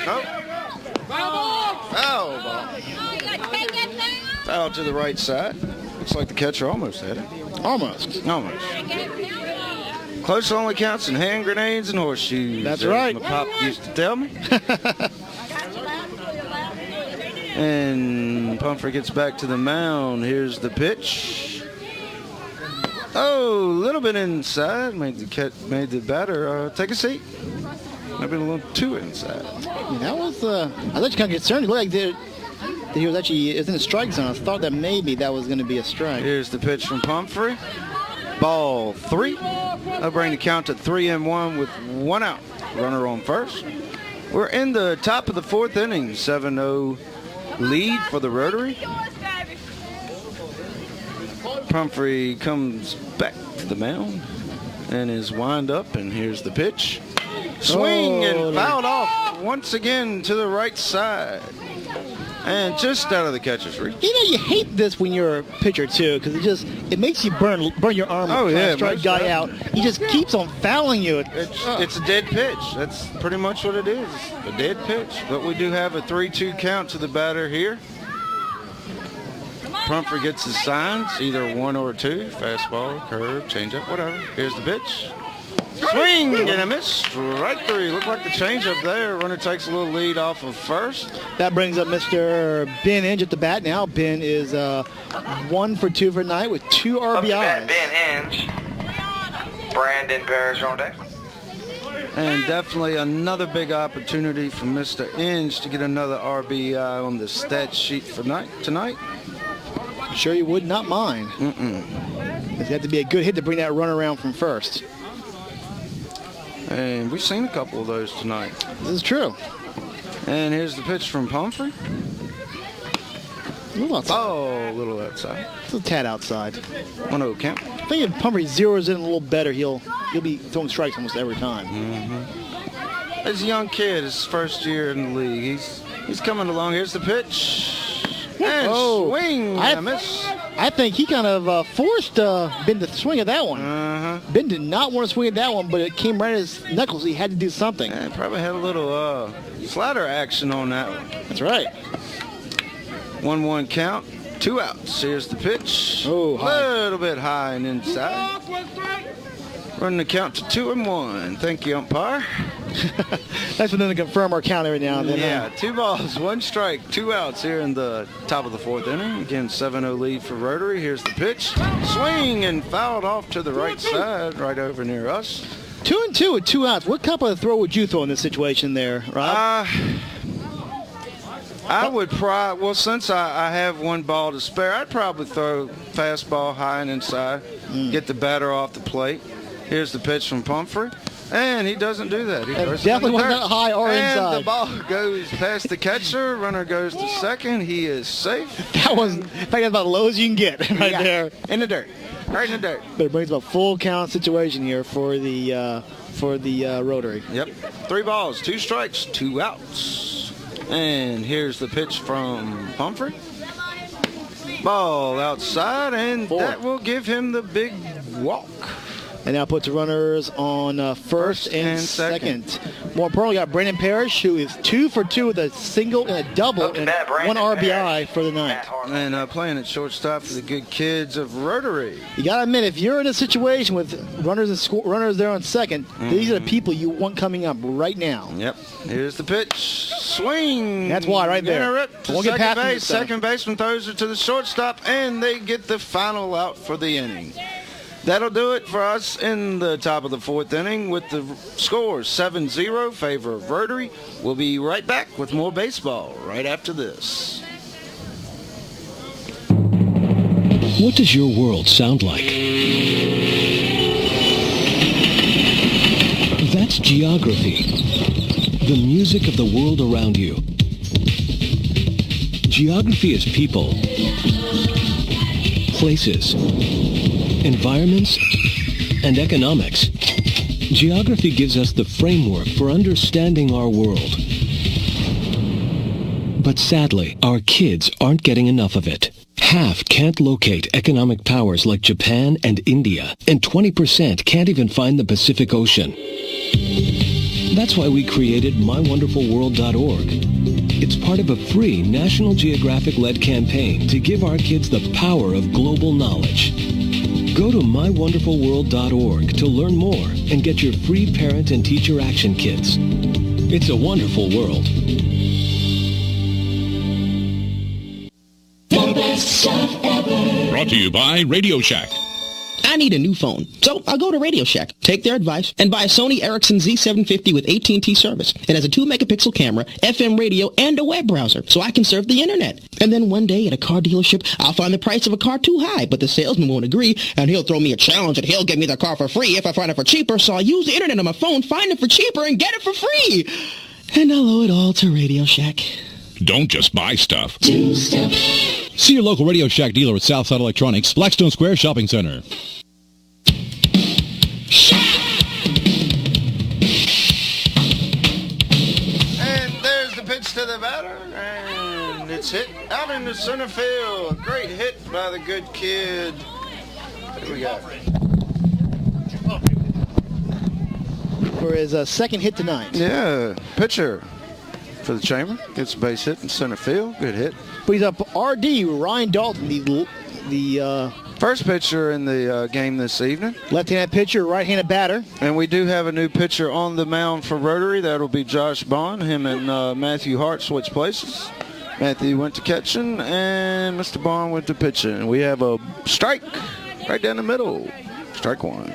Nope. Foul ball. Foul to the right side. Looks like the catcher almost had it. Almost. Close only counts in hand grenades and horseshoes. That's right. My pop used to tell me. And Pumphrey gets back to the mound. Here's the pitch. Oh, a little bit inside. Made the batter take a seat. Maybe a little too inside. That was, I thought you kind of concerned. It looked like he was actually in the strike zone. I thought that maybe that was going to be a strike. Here's the pitch from Pumphrey. Ball 3. I'll bring the count to 3-1 with 1 out. Runner on first. We're in the top of the 4th inning. 7-0 lead for the Rotary. Pumphrey comes back to the mound and is wind up, and here's the pitch. Swing and fouled off once again to the right side. And just out of the catcher's reach. You know, you hate this when you're a pitcher, too, because it makes you burn your arm. Oh, yeah. Strike guy out. He just keeps on fouling you. It's a dead pitch. That's pretty much what it is. A dead pitch. But we do have a 3-2 count to the batter here. Pumphrey gets his signs, either 1 or 2. Fastball, curve, changeup, whatever. Here's the pitch. Swing and a miss. Strike 3. Looked like the changeup there. Runner takes a little lead off of first. That brings up Mr. Ben Inge at the bat now. Ben is 1 for 2 for tonight with 2 RBIs. Ben Inge. Brandon Parrish on deck. And definitely another big opportunity for Mr. Inge to get another RBI on the stat sheet for tonight. I'm sure you would not mind. It had to be a good hit to bring that run around from first. And we've seen a couple of those tonight. This is true. And here's the pitch from Pumphrey. A little outside. Oh, a little outside. It's a tad outside. 1-0 count. I think if Pumphrey zeroes in a little better, he'll be throwing strikes almost every time. As a young kid, his first year in the league, he's coming along. Here's the pitch. And swing and a miss. I think he kind of forced Ben to swing at that one. Ben did not want to swing at that one, but it came right at his knuckles. He had to do something. Yeah, probably had a little slider action on that one. That's right. 1-1 count, 2 outs. Here's the pitch. Oh, a little bit high and inside. Running the count to 2-1. Thank you, umpire. Thanks for them to confirm our count every now and then. Yeah, 2 balls, 1 strike, 2 outs here in the top of the 4th inning. Again, 7-0 lead for Rotary. Here's the pitch. Swing and fouled off to the right side, right over near us. 2-2 with 2 outs. What type of throw would you throw in this situation there, Rob? I would well, since I have 1 ball to spare, I'd probably throw fastball high and inside, get the batter off the plate. Here's the pitch from Pumphrey. And he doesn't do that. He definitely wasn't high or inside. And the ball goes past the catcher. Runner goes to second. He is safe. That was, in fact, that's about as low as you can get there. In the dirt. Right in the dirt. But it brings up a full count situation here for the Rotary. Yep. 3 balls, 2 strikes, 2 outs. And here's the pitch from Pumphrey. Ball outside, and 4. that will give him the big walk. And now puts the runners on first and second. More importantly, we got Brandon Parrish, who is 2 for 2 with a single and a double and 1 RBI for the night. And playing at shortstop for the good kids of Rotary. You got to admit, if you're in a situation with runners there on second, these are the people you want coming up right now. Yep. Here's the pitch. Swing. That's why right there. Won't get past base. Second baseman throws it to the shortstop, and they get the final out for the inning. That'll do it for us in the top of the 4th inning with the scores 7-0 favor of Rotary. We'll be right back with more baseball right after this. What does your world sound like? That's geography, the music of the world around you. Geography is people, places, environments, and economics. Geography gives us the framework for understanding our world. But sadly, our kids aren't getting enough of it. Half can't locate economic powers like Japan and India, and 20% can't even find the Pacific Ocean. That's why we created MyWonderfulWorld.org. It's part of a free National Geographic-led campaign to give our kids the power of global knowledge. Go to MyWonderfulWorld.org to learn more and get your free parent and teacher action kits. It's a wonderful world. The best stuff ever. Brought to you by Radio Shack. I need a new phone, so I'll go to Radio Shack, take their advice, and buy a Sony Ericsson Z750 with AT&T service. It has a 2-megapixel camera, FM radio, and a web browser, so I can surf the internet. And then one day at a car dealership, I'll find the price of a car too high, but the salesman won't agree, and he'll throw me a challenge and he'll give me the car for free if I find it for cheaper, so I'll use the internet on my phone, find it for cheaper, and get it for free. And I'll owe it all to Radio Shack. Don't just buy stuff. Do stuff. See your local Radio Shack dealer at Southside Electronics, Blackstone Square Shopping Center. And there's the pitch to the batter, and it's hit out into center field. Great hit by the good kid. What do we got? For his second hit tonight. Yeah, pitcher for the Chamber. Gets a base hit in center field. Good hit. But he's up RD, Ryan Dalton, the first pitcher in the game this evening. Left-handed pitcher, right-handed batter. And we do have a new pitcher on the mound for Rotary. That'll be Josh Bond. Him and Matthew Hart switch places. Matthew went to catching, and Mr. Bond went to pitching. And we have a strike right down the middle. Strike one.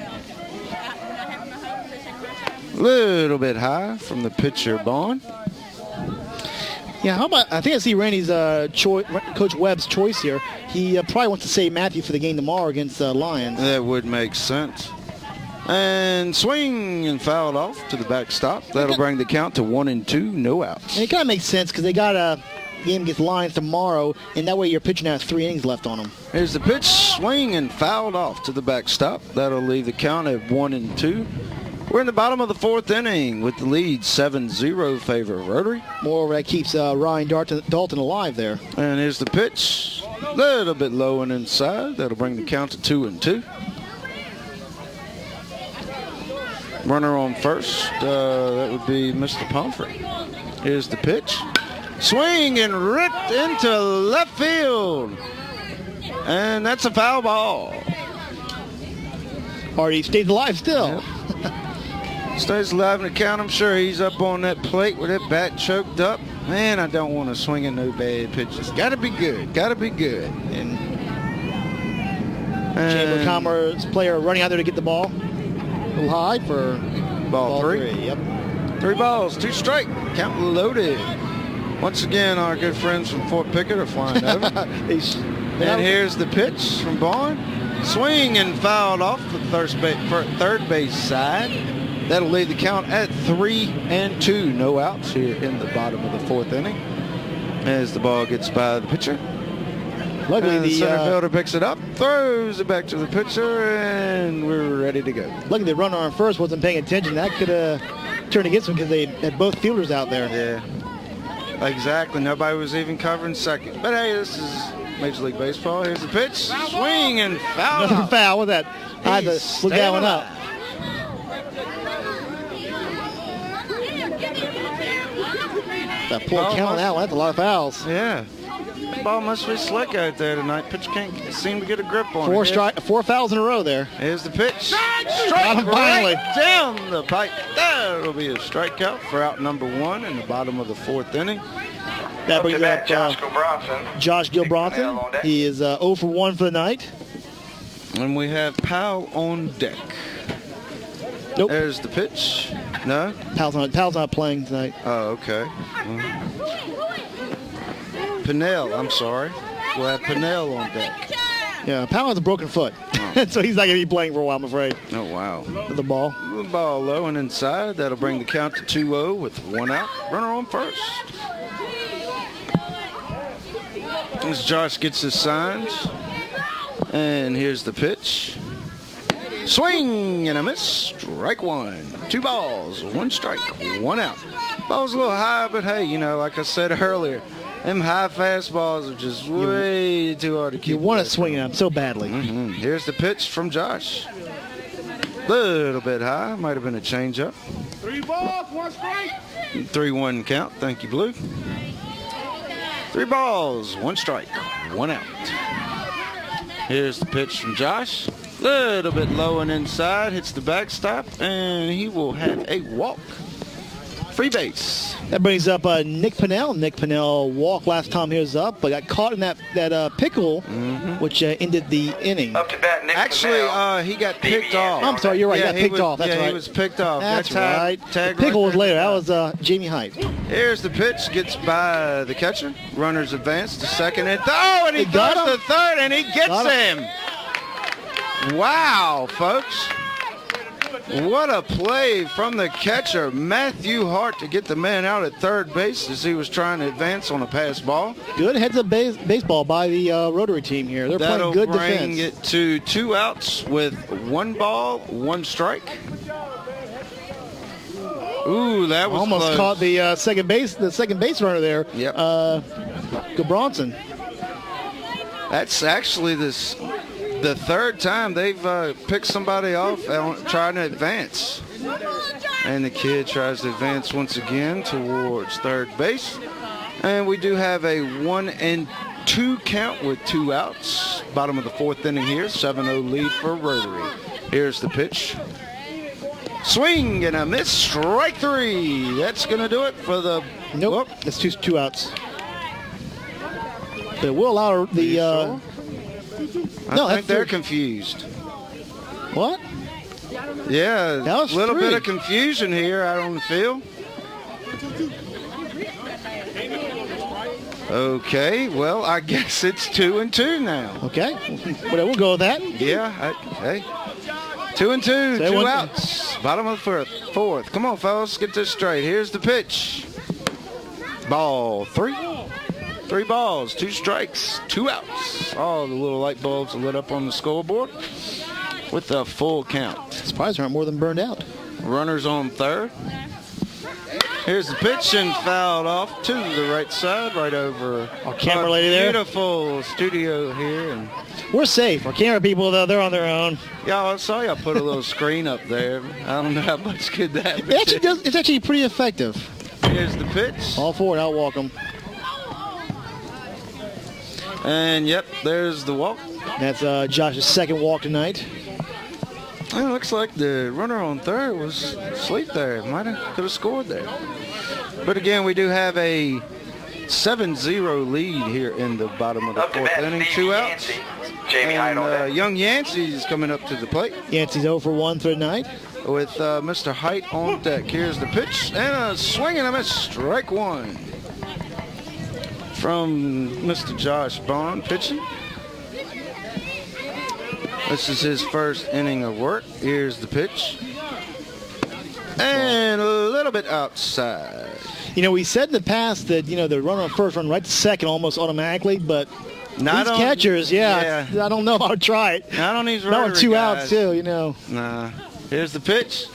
Little bit high from the pitcher, Bond. Yeah, how about, I think I see Randy's Coach Webb's choice here. He probably wants to save Matthew for the game tomorrow against Lions. That would make sense. And swing and fouled off to the backstop. That'll bring the count to 1-2, no outs. And it kind of makes sense because they got a game against Lions tomorrow, and that way your pitcher now has 3 innings left on him. Here's the pitch, swing and fouled off to the backstop. That'll leave the count at 1-2. We're in the bottom of the 4th inning with the lead 7-0 favor Rotary. Moreover, that keeps Ryan Dalton alive there. And here's the pitch. A little bit low and inside. That'll bring the count to 2-2. Runner on first. That would be Mr. Pumphrey. Here's the pitch. Swing and ripped into left field. And that's a foul ball. Artie stays alive still. Yep. Stays alive in the count. I'm sure he's up on that plate with that bat choked up. Man, I don't want to swing in no bad pitches. Got to be good. Got to be good. And Chamber of Commerce player running out there to get the ball. A little high for ball 3. Yep. 3 balls, 2 strike. Count loaded. Once again, our good friends from Fort Pickett are flying over. And here's the pitch from Bond. Swing and fouled off the third base side. That'll leave the count at 3-2. No outs here in the bottom of the 4th inning. As the ball gets by the pitcher. Luckily, the center fielder picks it up, throws it back to the pitcher, and we're ready to go. Luckily, the runner on first wasn't paying attention. That could have turned against him because they had both fielders out there. Yeah, exactly. Nobody was even covering second. But hey, this is Major League Baseball. Here's the pitch. Swing and foul. Another foul with that. I had to look that one up. That poor count on that one. That's a lot of fouls. Yeah. The ball must be slick out there tonight. Pitcher can't seem to get a grip on it. 4 fouls in a row there. Here's the pitch. Strike finally. right down the pipe. That'll be a strikeout for out number 1 in the bottom of the 4th inning. That brings up Josh Gilbronson. He is 0 for 1 for the night. And we have Powell on deck. Nope. There's the pitch. No? Powell's not playing tonight. Oh, okay. Pinnell, I'm sorry. We'll have Pinnell on deck. Yeah, Powell has a broken foot. Oh. So he's not going to be playing for a while, I'm afraid. Oh, wow. With the ball. The ball low and inside. That'll bring the count to 2-0 with 1 out. Runner on first. As Josh gets his signs. And here's the pitch. Swing and a miss. Strike 1. 2 balls, 1 strike, 1 out. Ball's a little high, but hey, you know, like I said earlier, them high fastballs are just way too hard to keep. You want to swing them so badly. Mm-hmm. Here's the pitch from Josh. Little bit high. Might have been a changeup. 3 balls, 1 strike. 3-1 count. Thank you, Blue. 3 balls, 1 strike, 1 out. Here's the pitch from Josh. Little bit low and inside. Hits the backstop, and he will have a walk. Free base. That brings up Nick Pinnell. Nick Pinnell walked last time he was up, but got caught in that pickle, which ended the inning. Up to bat, Nick Actually, Pinnell. he got picked off. I'm sorry, you're right. Yeah, he got picked off. That's right. He was picked off. That's right. Tag The pickle right was later. That was Jamie Height. Here's the pitch. Gets by the catcher. Runners advance to second and and he got goes him. to third, and he gets him. Wow, folks. What a play from the catcher, Matthew Hart, to get the man out at third base as he was trying to advance on a pass ball. Good heads-up baseball by the Rotary team here. They're playing good defense. That'll bring it to 2 outs with 1 ball, 1 strike. Ooh, that was almost close. Caught the second base runner there. Yep. Gabronson. That's actually the third time they've picked somebody off trying to advance. And the kid tries to advance once again towards third base. And we do have a 1-2 count with 2 outs. Bottom of the 4th inning here. 7-0 lead for Rotary. Here's the pitch. Swing and a miss. Strike 3. That's going to do it for the... Nope. That's 2 outs. But we'll allow the... Sure? I think they're confused. What? Yeah, that was a little 3. bit of confusion here out on the field. Okay, well, I guess it's 2-2 now. Okay, well, we'll go with that. Yeah, hey. 2-2, 2 outs. Bottom of the 4th. Come on, fellas, get this straight. Here's the pitch. Ball 3. 3 balls, 2 strikes, 2 outs. All the little light bulbs are lit up on the scoreboard with a full count. Surprised there aren't more than burned out. Runners on third. Here's the pitch and fouled off to the right side, right over our camera lady there. Beautiful studio here. And we're safe. Our camera people, though, they're on their own. Yeah, I saw y'all put a little screen up there. I don't know how much good that is. It's actually pretty effective. Here's the pitch. All forward, I'll walk them. And, yep, there's the walk. That's Josh's second walk tonight. It looks like the runner on third was asleep there. Could have scored there. But, again, we do have a 7-0 lead here in the bottom of the 4th inning. 2 outs. Jamie Height on that. Young Yancey's coming up to the plate. Yancey's 0 for 1 for the night. With Mr. Height on deck. Here's the pitch. And a swing and a miss. Strike 1. From Mr. Josh Bond pitching. This is his first inning of work. Here's the pitch. And a little bit outside. You know, we said in the past that, the runner on first run right to second almost automatically, but these catchers, I don't know how to try it. Not on these Rotary Not with 2 guys. outs, too, Nah. Here's the pitch.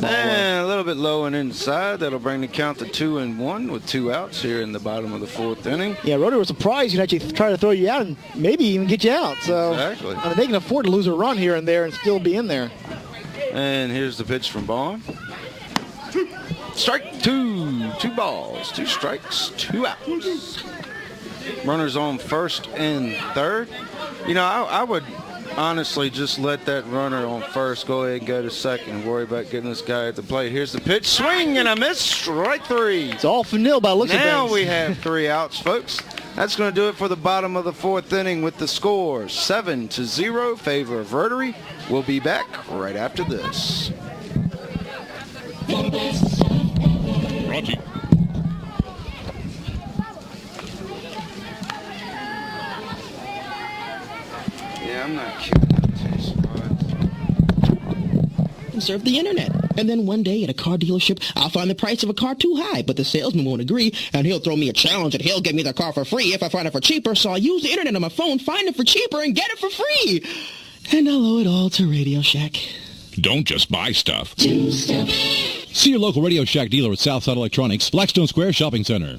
And a little bit low and inside. That'll bring the count to 2-1 with 2 outs here in the bottom of the 4th inning. Yeah, Rotary was surprised you can actually try to throw you out and maybe even get you out. So exactly. I mean, they can afford to lose a run here and there and still be in there. And here's the pitch from Bond. Strike 2. 2 balls, 2 strikes, 2 outs. Runners on first and third. I would honestly just let that runner on first go ahead and go to second and worry about getting this guy at the plate. Here's the pitch. Swing and a miss. Strike 3. It's all for nil by looks of things. Now we have 3 outs, folks. That's going to do it for the bottom of the 4th inning with the score 7-0 favor of Rotary. We'll be back right after this. Roger. Yeah, I'm not kidding. Surf the internet. And then one day at a car dealership, I'll find the price of a car too high, but the salesman won't agree, and he'll throw me a challenge and he'll give me the car for free if I find it for cheaper, so I'll use the internet on my phone, find it for cheaper, and get it for free. And I'll owe it all to Radio Shack. Don't just buy stuff. See your local Radio Shack dealer at Southside Electronics, Blackstone Square Shopping Center.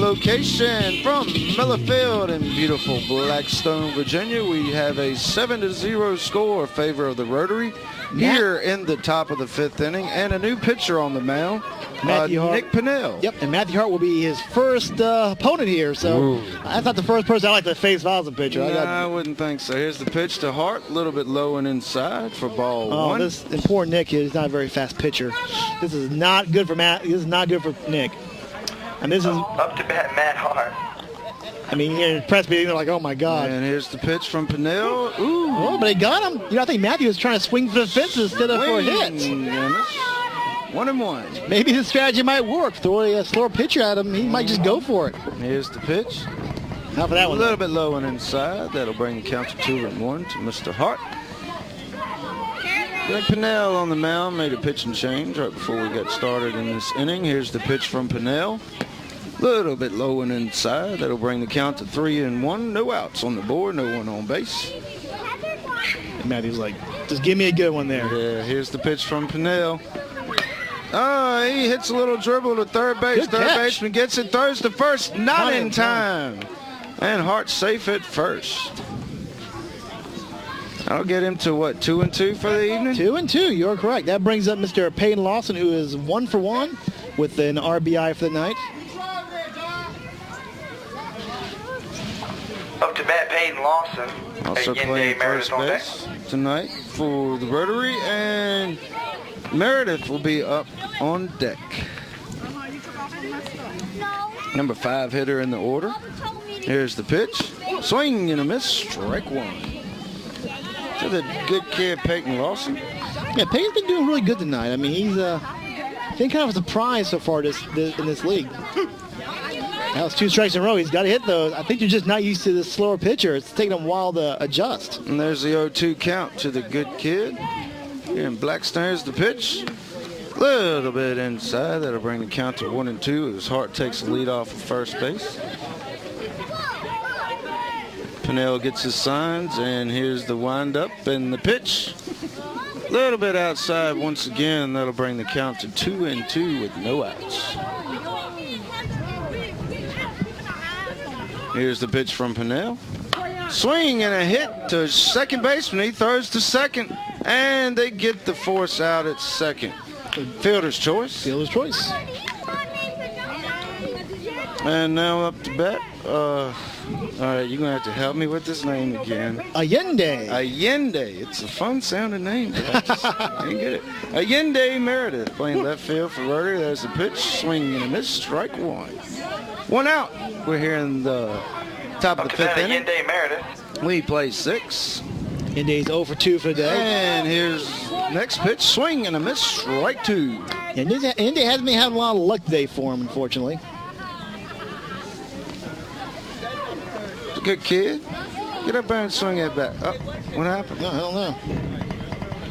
location from Millerfield in beautiful Blackstone, Virginia. We have a 7-0 score in favor of the Rotary here in the top of the 5th inning, and a new pitcher on the mound, Nick Pinnell. Yep, and Matthew Hart will be his first opponent here, so that's not the first person I like to face if I was a pitcher. I wouldn't think so. Here's the pitch to Hart, a little bit low and inside for ball 1. This and poor Nick is not a very fast pitcher. This is not good for Matt. This is not good for Nick. And this is up to bat, Matt Hart. I mean, in press meeting, they're like, oh, my God. And here's the pitch from Pinnell. Ooh. Oh, but they got him. I think Matthew was trying to swing for the fences instead of for a hit. 1-1. Maybe his strategy might work. Throw a slower pitcher at him. He might just go for it. Here's the pitch. Not for that one. A little bit low and inside. That'll bring the count to 2-1 to Mr. Hart. Nick Pinnell on the mound made a pitching change right before we got started in this inning. Here's the pitch from Pinnell. Little bit low and inside. That'll bring the count to 3-1. No outs on the board. No one on base. And Matthew's like, just give me a good one there. Yeah, here's the pitch from Pinnell. Oh, he hits a little dribble to third base. Good Third catch. baseman gets it. Throws to first. Not in time. And Hart's safe at first. I'll get him to, what, 2-2 for the evening? 2-2, you're correct. That brings up Mr. Peyton Lawson, who is 1 for 1 with an RBI for the night. Up to bat, Peyton Lawson. Also playing first base tonight for the Rotary, and Meredith will be up on deck. Number 5 hitter in the order. Here's the pitch. Swing and a miss. Strike 1. To the good kid, Peyton Lawson. Yeah, Peyton's been doing really good tonight. I mean, he's been kind of a surprise so far in this league. That was 2 strikes in a row. He's got to hit those. I think you're just not used to this slower pitcher. It's taking him a while to adjust. And there's the 0-2 count to the good kid. Here in Blackstone's the pitch. Little bit inside. That'll bring the count to 1-2 as Hart takes the lead off of first base. Pinnell gets his signs, and here's the windup and the pitch. Little bit outside once again. That'll bring the count to 2-2 with no outs. Here's the pitch from Pinnell. Swing and a hit to second baseman. He throws to second, and they get the force out at second. Fielder's choice. Fielder's choice. And now up to bat. All right, you're going to have to help me with this name again. Allende. Allende. It's a fun-sounding name, but I just can't get it. Allende Meredith playing left field for Rotary. There's the pitch. Swing and a miss. Strike 1. 1 out. We're here in the top of the 5th inning. Allende Meredith. We play 6. Allende's 0 for 2 for the day. And here's next pitch. Swing and a miss. Strike 2. And Allende hasn't been having a lot of luck today for him, unfortunately. Good kid. Get up there and swing that bat. Oh, what happened? No, I don't know.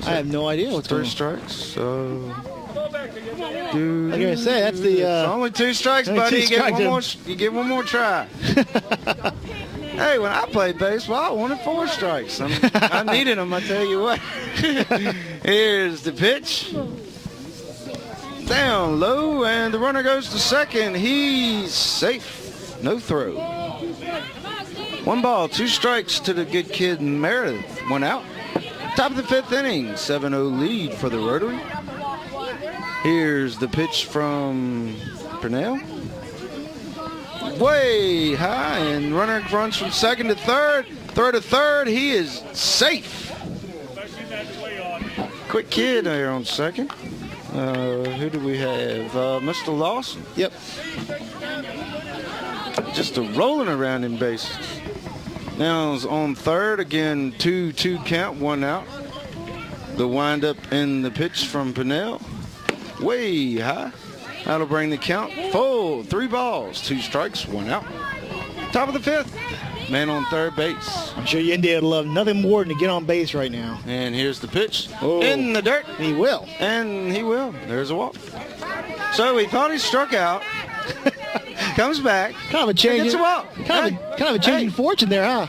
I have no idea what's going on. 3 strikes. So, Like I say, that's the. It's only 2 strikes, buddy. You get one more try. Hey, when I played baseball, I wanted 4 strikes. I needed them. I tell you what. Here's the pitch. Down low, and the runner goes to second. He's safe. No throw. 1 ball, 2 strikes to the good kid Meredith. 1 out. Top of the 5th inning. 7-0 lead for the Rotary. Here's the pitch from Pinnell. Way high, and runner runs from second to third. Throw to third. He is safe. Quick kid there on second. Who do we have? Mr. Lawson. Yep. Just a rolling around in bases. Now it's on third. Again, 2-2 count, 1 out. The windup and the pitch from Pinnell. Way high. That'll bring the count full. 3 balls, 2 strikes, 1 out. Top of the 5th. Man on third base. I'm sure Allende would love nothing more than to get on base right now. And here's the pitch. Oh. In the dirt. He will. And he will. There's a walk. So he thought he struck out. Comes back. Kind of a change. Gets a walk. Kind of a change in fortune there, huh?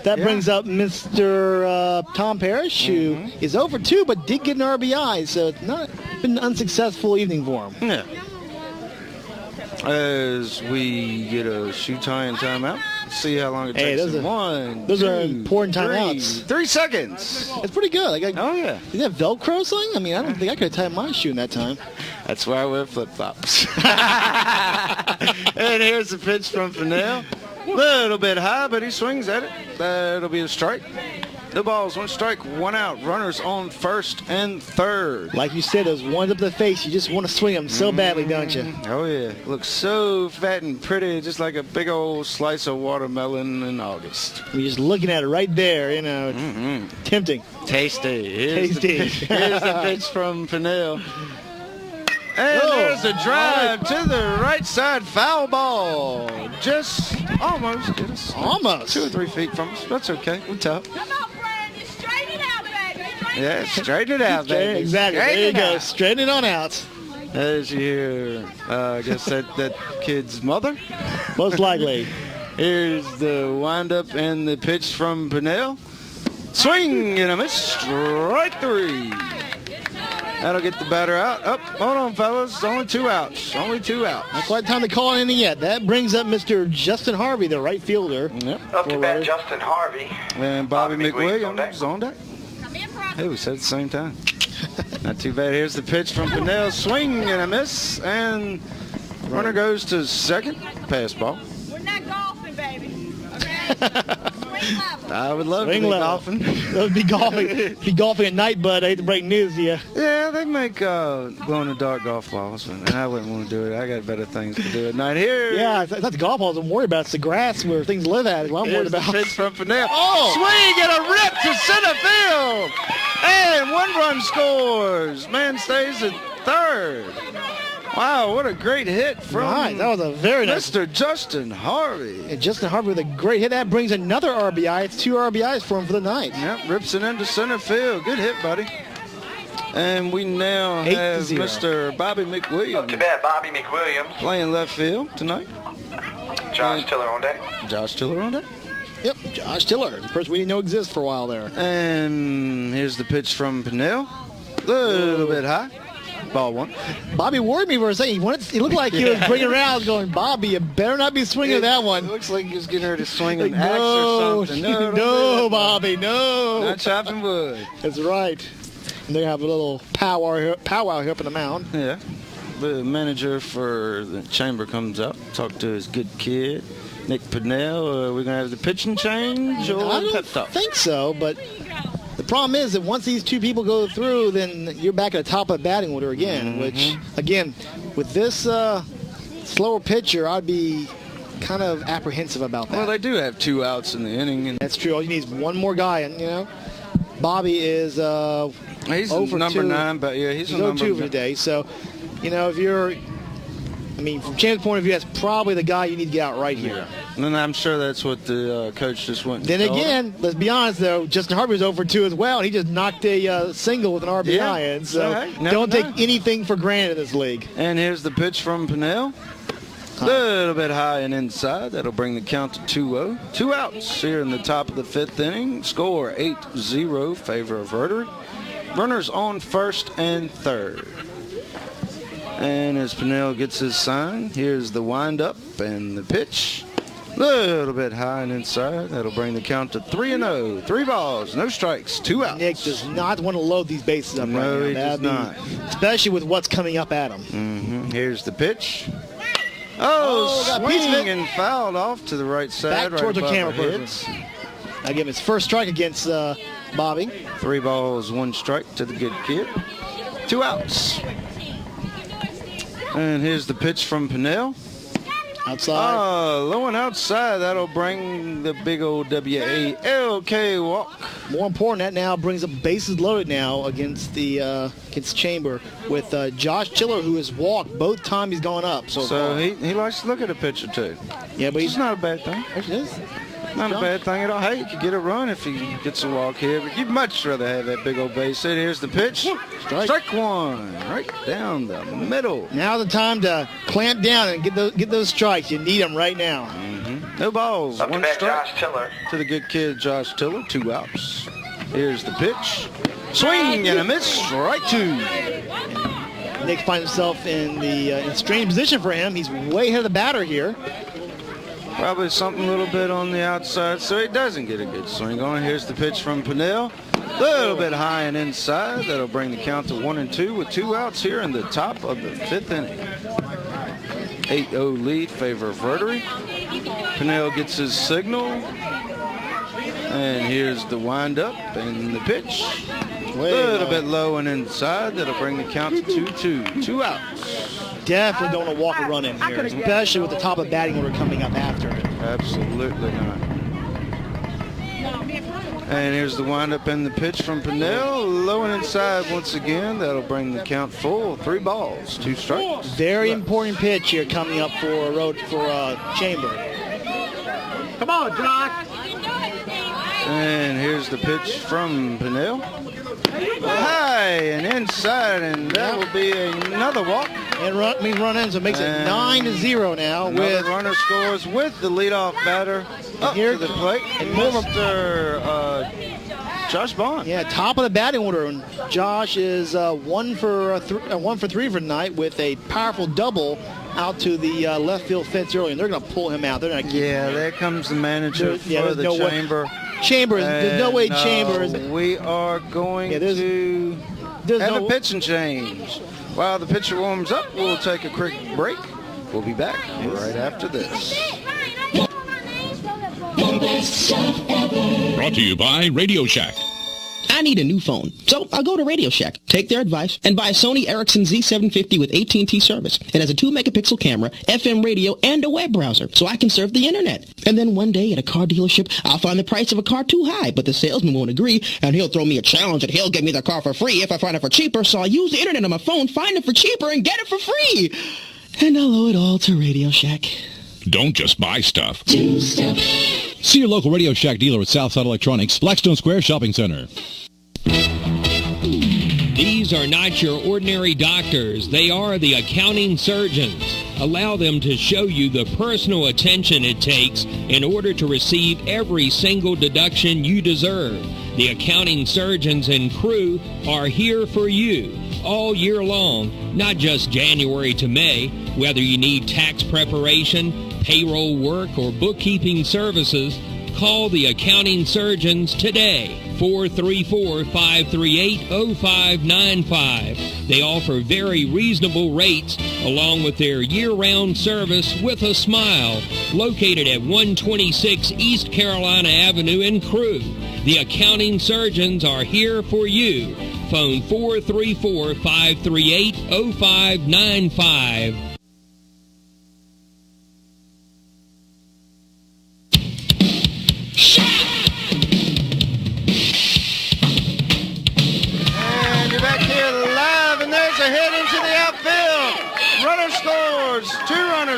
That brings up Mr. Tom Parrish, who is 0 for 2, but did get an RBI, so it's not been an unsuccessful evening for him. Yeah. as we get a shoe tie and timeout. See how long it takes. Those are important timeouts. 3 seconds. It's pretty good. Oh, yeah. Is that Velcro thing? I mean, I don't think I could have tied my shoe in that time. That's why I wear flip-flops. And here's the pitch from Fennell. A little bit high, but he swings at it. That'll be a strike. The ball's 1 strike, 1 out. Runners on first and third. Like you said, those ones up to the face, you just want to swing them so badly, don't you? Oh, yeah. Looks so fat and pretty, just like a big old slice of watermelon in August. You're just looking at it right there, you know. Tempting. Tasty. Here's Tasty. Here's the pitch from Fennell. And there's a drive to the right side, foul ball. Just almost get us. Almost. 2 or 3 feet from us. That's okay. We're tough. Come on, Brandon. Straighten it out, baby. Yeah, straighten it out, baby. Exactly. There you go. Straighten it on out. As you hear, I guess that kid's mother. Most likely. Here's the windup and the pitch from Pennell. Swing and a miss. Strike 3. That'll get the batter out. Hold on, fellas. Only 2 outs. Only 2 outs. Not quite time to call anything yet. That brings up Mr. Justin Harvey, the right fielder. Yep. Up to bat, Justin Harvey. And Bobby McWilliams on deck. on deck. Hey, we said it at the same time. Not too bad. Here's the pitch from Pennell. Swing and a miss. And runner goes to second. Pass ball. We're not golfing, baby. Okay? Swing level. I would love Swing to be level. golfing. That would be golfing. Be golfing at night, bud. I hate to break news to you. Yeah, they make glow-in-the-dark golf balls, and I wouldn't want to do it. I got better things to do at night. Here. Yeah, it's not the golf balls I'm worried about. It's the grass where things live at is what I'm worried Here's the about. pitch from Pennell. Swing and a rip to center field. And 1 run scores. Man stays at third. Wow, what a great hit from Nice. That was a very nice. Mr. Justin Harvey. And Justin Harvey with a great hit. That brings another RBI. It's 2 RBIs for him for the night. Yep, rips it into center field. Good hit, buddy. And we now have 8-0. Mr. Bobby Up to McWilliams bat, Bobby McWilliams. playing left field tonight. Josh Tiller on deck. Josh Tiller on deck. Yep, Josh Tiller, the person we didn't know exists for a while there. And here's the pitch from Pennell. A little bit high. Ball 1. Bobby worried me for a second. He looked like he was bringing around going, Bobby, you better not be swinging that one. It looks like he was getting ready to swing Like, an axe or something. no, Bobby, no. Not chopping wood. That's right. And they have a little powwow here up in the mound. Yeah. The manager for the chamber comes up, talk to his good kid, Nick Pennell. We're going to have the pitching change or I pep don't talk? think so, but the problem is that once these 2 people go through, then you're back at the top of the batting order again, which, again, with this slower pitcher, I'd be kind of apprehensive about that. Well, they do have 2 outs in the inning. And That's true. All you need is 1 more guy, and, you know, Bobby is he's 0 for number 2. 9, but yeah, he's a 0 number 2 for the day. So, you know, if you're, I mean, from Cham's point of view, that's probably the guy you need to get out right here. Yeah. And I'm sure that's what the coach just went and Then told him. again, let's be honest, though, Justin Harvey was 0 for 2 as well, and he just knocked a single with an RBI Yeah. in. So All right. Never don't take know. anything for granted in this league. And here's the pitch from Pennell. A little bit high and inside. That'll bring the count to 2-0. 2 outs here in the top of the 5th inning. Score 8-0 favor of Rotary. Runners on first and third. And as Pennell gets his sign, here's the windup and the pitch. A little bit high and inside. That'll bring the count to 3-0. 3 balls, no strikes, 2 outs. Nick does not want to load these bases up right now. No, he does not. Especially with what's coming up at him. Here's the pitch. got a piece of Swing it. and fouled off to the right side. Back right towards the above camera our person. heads. I give him his first strike against Bobby. 3 balls, 1 strike to the good kid. 2 outs. And here's the pitch from Pennell. Outside. Low and outside. That'll bring the big old W-A-L-K walk. More important, that now brings up bases loaded now against the against Chamber with Josh Tiller, who has walked both times he's gone up. So So far. he likes to look at a pitcher too. Yeah, but It's he's not a bad thing. It is. Not a bad thing at all. Hey, you could get a run if he gets a walk here, but you'd much rather have that big old base hit. Here's the pitch. Strike 1, right down the middle. Now's the time to clamp down and get those strikes. You need them right now. No balls, Up to 1 bat, strike Josh Tiller. to the good kid Josh Tiller. 2 outs. Here's the pitch. Swing and a miss. Strike 2. Nick, Nick finds himself in the strange position for him. He's way ahead of the batter here. Probably something a little bit on the outside, so he doesn't get a good swing on. Here's the pitch from Pinnell. A little bit high and inside. That'll bring the count to 1-2 with 2 outs here in the top of the 5th inning. 8-0 lead, favor of Rotary. Pinnell gets his signal. And here's the windup and the pitch. A little bit low and inside. That'll bring the count to 2-2. 2 outs. Definitely don't want to walk a run in here, especially with the top of batting order coming up after it. Absolutely not. And here's the windup and the pitch from Pinnell. Low and inside once again. That'll bring the count full. 3 balls, 2 strikes. Very important pitch here coming up for Chamber. Come on, Josh. And here's the pitch from Pinnell. High and inside, and that will be another walk. And run in, so it makes it 9-0 now. With runner scores with the leadoff batter up to the plate. And Mr. Josh Bond. Yeah, top of the batting order. And Josh is 1 for 3 for tonight with a powerful double out to the left field fence early, and they're going to pull him out. They're going to there comes the manager for the Chamber. There's no way Chambers. We are going to have a pitching change. While the pitcher warms up, we'll take a quick break. We'll be back right after this. Brought to you by Radio Shack. I need a new phone, so I'll go to Radio Shack, take their advice, and buy a Sony Ericsson Z750 with AT&T service. It has a 2-megapixel camera, FM radio, and a web browser, so I can surf the internet. And then one day at a car dealership, I'll find the price of a car too high, but the salesman won't agree, and he'll throw me a challenge that he'll give me the car for free if I find it for cheaper, so I'll use the internet on my phone, find it for cheaper, and get it for free. And I'll owe it all to Radio Shack. Don't just buy stuff. See your local Radio Shack dealer at Southside Electronics, Blackstone Square Shopping Center. These are not your ordinary doctors. They are the accounting surgeons. Allow them to show you the personal attention it takes in order to receive every single deduction you deserve. The accounting surgeons and crew are here for you all year long, not just January to May. Whether you need tax preparation, payroll work, or bookkeeping services, call the accounting surgeons today. 434-538-0595. They offer very reasonable rates along with their year-round service with a smile. Located at 126 East Carolina Avenue in Crewe. The accounting surgeons are here for you. Phone 434-538-0595.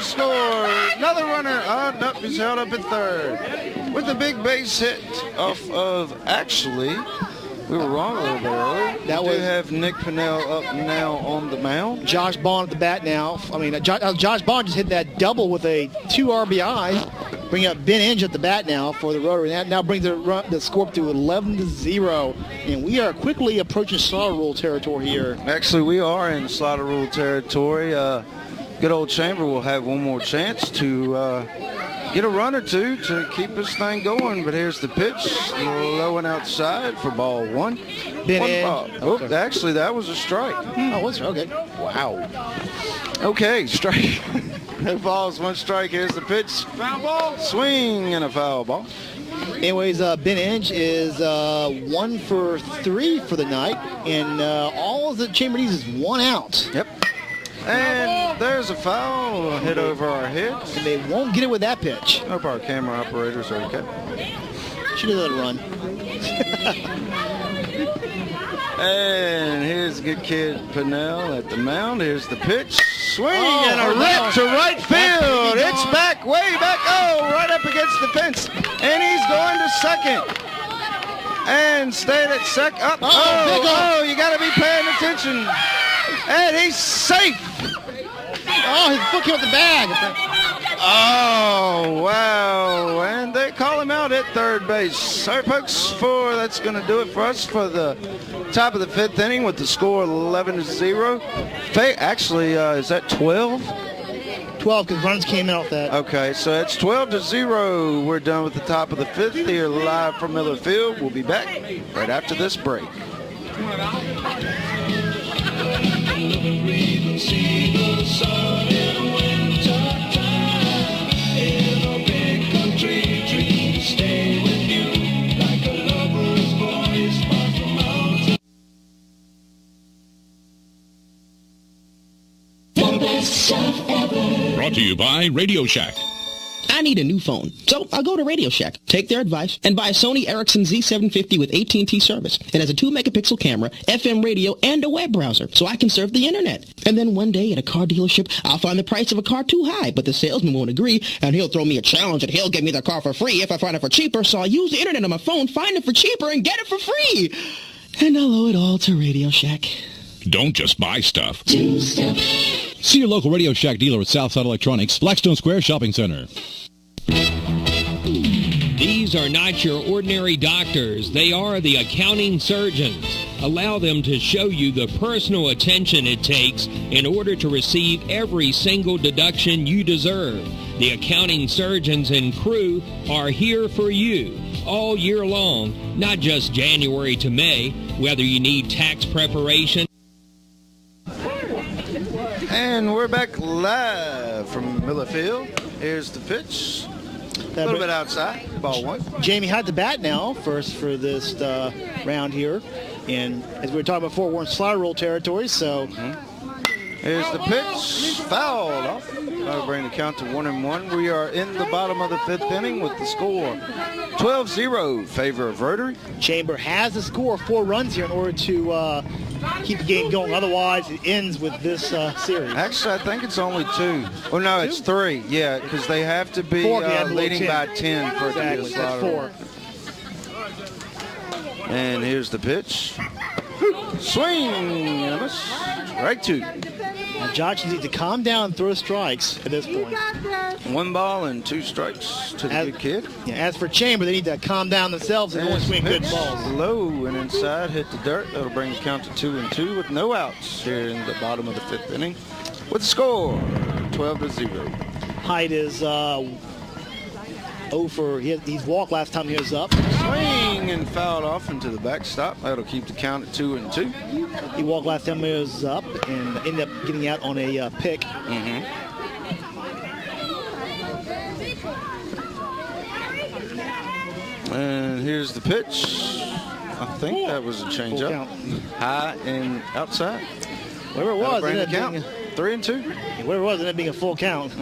Score. Another runner. Nope, he's held up at third. With a big base hit off of, actually, we were wrong a little bit earlier. We do have Nick Pinnell up now on the mound. Josh Bond at the bat now. Josh Bond just hit that double with a 2 RBI. Bring up Ben Inge at the bat now for the Rotary. That now brings the score up to 11-0. And we are quickly approaching slaughter rule territory here. Actually, we are in slaughter rule territory. Good old Chamber will have one more chance to get a run or two to keep this thing going. But here's the pitch, low and outside for ball 1. Actually, that was a strike. Was it? Okay. Wow. Okay, strike. No balls, 1 strike. Here's the pitch. Foul ball. Swing and a foul ball. Anyways, Ben Inge is 1 for 3 for the night. And all of the Chamber needs is 1 out. Yep. And there's a foul hit over our heads. And they won't get it with that pitch. Hope our camera operators are okay. Should have let it run. And here's good kid Pinnell at the mound. Here's the pitch. Swing and a rip to right field. It's back, way back. Right up against the fence. And he's going to second. And stayed at second. You got to be paying attention. And he's safe. His foot came with the bag. Oh, wow. And they call him out. at third base. All right, folks, that's going to do it for us for the top of the 5th inning with the score 11-0. Actually, is that 12? 12 because runs came in off that. Okay, so it's 12-0. We're done with the top of the 5th here live from Miller Field. We'll be back right after this break. Brought to you by Radio Shack. I need a new phone, so I'll go to Radio Shack, take their advice, and buy a Sony Ericsson Z750 with AT&T service. It has a 2-megapixel camera, FM radio, and a web browser, so I can surf the internet. And then one day at a car dealership, I'll find the price of a car too high, but the salesman won't agree, and he'll throw me a challenge, and he'll give me the car for free if I find it for cheaper, so I'll use the internet on my phone, find it for cheaper, and get it for free. And I'll owe it all to Radio Shack. Don't just buy stuff. See your local Radio Shack dealer at Southside Electronics, Blackstone Square Shopping Center. These are not your ordinary doctors. They are the accounting surgeons. Allow them to show you the personal attention it takes in order to receive every single deduction you deserve. The accounting surgeons and crew are here for you all year long, not just January to May, whether you need tax preparation. And we're back live from Miller Field. Here's the pitch. A little bit outside. Ball 1. Jamie had the bat now first for this round here. And as we were talking before, we're in slaughter rule territory, so... Here's the pitch. Fouled off. That'll bring the count to 1-1. We are in the bottom of the 5th inning with the score 12-0 favor of Rotary. Chamber has to score 4 runs here in order to keep the game going. Otherwise, it ends with this series. Actually, I think it's only 2. Oh, no, it's 3. Yeah, because they have to be leading by 10 for it to be a slaughter. That's 4. And here's the pitch. Swing and a miss. Strike 2. Now Josh needs to calm down and throw strikes at this point. 1 ball and 2 strikes to the good kid. Yeah, as for Chamber, they need to calm down themselves and only swing good balls. Low and inside, hit the dirt. That'll bring the count to 2-2 with no outs here in the bottom of the 5th inning. With the score 12-0. Height is 0 for he's walked last time he was up. Swing and fouled off into the backstop. That'll keep the count at 2-2. He walked last time he was up and ended up getting out on a pick. And here's the pitch. I think that was a changeup. High and outside. Whatever it was, bring the count 3-2. Whatever it was, ended up being a full count.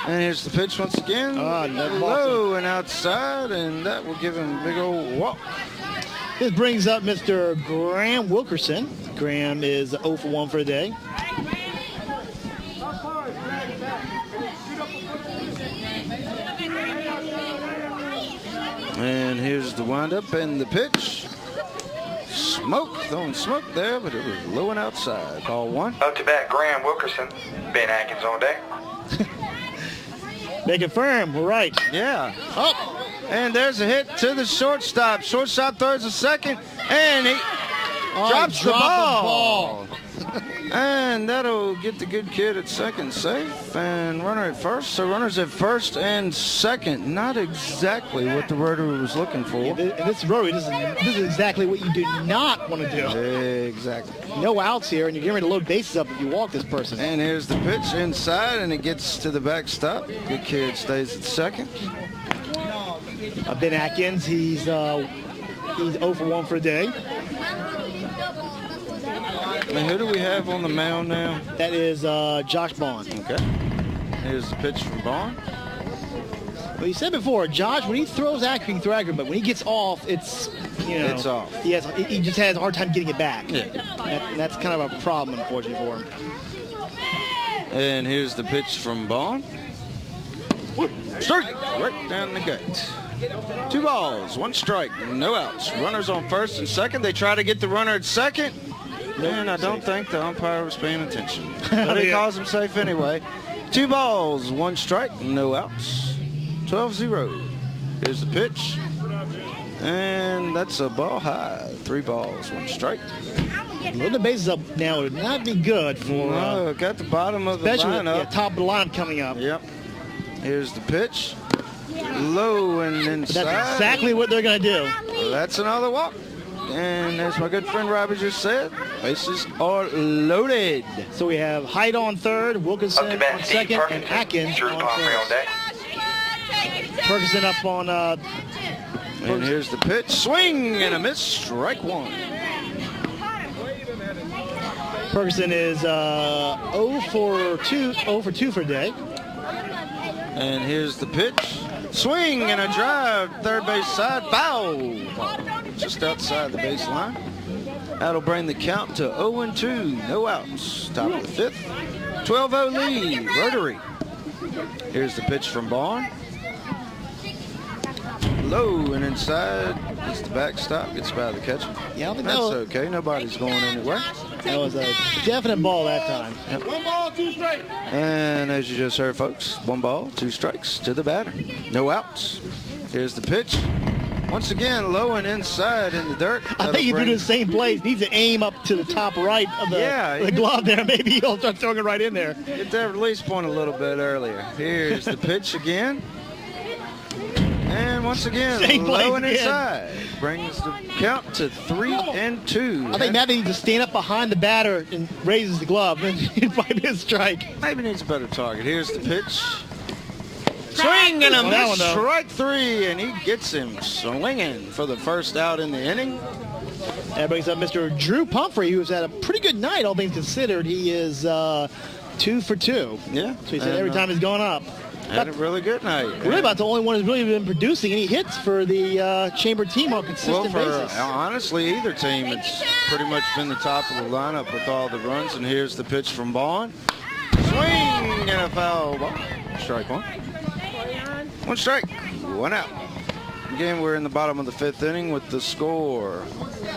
And here's the pitch once again. Low and outside, and that will give him a big old walk. This brings up Mr. Graham Wilkerson. Graham is 0 for 1 for the day. And here's the windup and the pitch. Smoke, throwing smoke there, but it was low and outside. Ball 1. Up to bat, Graham Wilkerson. Ben Atkins on deck. They confirm, we're right. Yeah. Oh, and there's a hit to the shortstop. Shortstop throws a second, and he drops the ball. And that'll get the good kid at second safe, and runner at first. So runners at first and second. Not exactly what the Rotary was looking for. And this Rotary, this is exactly what you do not want to do. Exactly. No outs here, and you're getting ready to load bases up if you walk this person. And here's the pitch inside, and it gets to the backstop. Good kid stays at second. Ben Atkins, he's 0 for 1 for the day. And who do we have on the mound now? That is Josh Bond. Okay. Here's the pitch from Bond. Well, you said before, Josh, when he throws accurate, he can throw accurate, but when he gets off, it's, it's off. He just has a hard time getting it back. Yeah. That's kind of a problem, unfortunately, for him. And here's the pitch from Bond. Strike right down the gut. 2 balls, 1 strike, no outs. Runners on first and second. They try to get the runner at second. And I don't think the umpire was paying attention. But he calls him safe anyway. 2 balls, 1 strike, no outs. 12-0. Here's the pitch. And that's a ball high. 3 balls, 1 strike. Loading the bases up now would not be good for... got the bottom of the lineup. With the top of the lineup coming up. Yep. Here's the pitch. Low and inside. But that's exactly what they're going to do. Well, that's another walk. And as my good friend Robbie just said, bases are loaded. So we have Hyde on third, Wilkinson on second, and Atkins on first. Ferguson up on... and here's the pitch. Swing and a miss. Strike 1. Ferguson is 0 for 2 for the day. And here's the pitch. Swing and a drive. Third base side. Foul. Just outside the baseline. That'll bring the count to 0-2. No outs. Top of the 5th. 12-0 lead. Rotary. Here's the pitch from Bond. Low and inside. Gets the backstop. Gets by the catcher. Yeah, that's okay. Nobody's going anywhere. That was a definite ball that time. Yep. 1 ball, 2 strikes. And as you just heard, folks, 1 ball, 2 strikes to the batter. No outs. Here's the pitch. Once again, low and inside in the dirt. I think he threw the same place. Needs to aim up to the top right of the glove there. Maybe he'll start throwing it right in there. Get that release point a little bit earlier. Here's the pitch again. And once again, low and inside. Brings the count to 3-2. I think Matt needs to stand up behind the batter and raises the glove, and it might be a strike. Maybe needs a better target. Here's the pitch. Swing and a miss. Strike 3, and he gets him swinging for the first out in the inning. That brings up Mr. Drew Pumphrey, who's had a pretty good night, all things considered. He is 2 for 2. Yeah. So he said every time he's gone up. Had a really good night. Really about the only one who's really been producing any hits for the Chamber team on a consistent basis. Honestly, either team, it's pretty much been the top of the lineup with all the runs. And here's the pitch from Bond. Swing and a foul ball. Strike 1. 1 strike. 1 out. Again, we're in the bottom of the 5th inning with the score.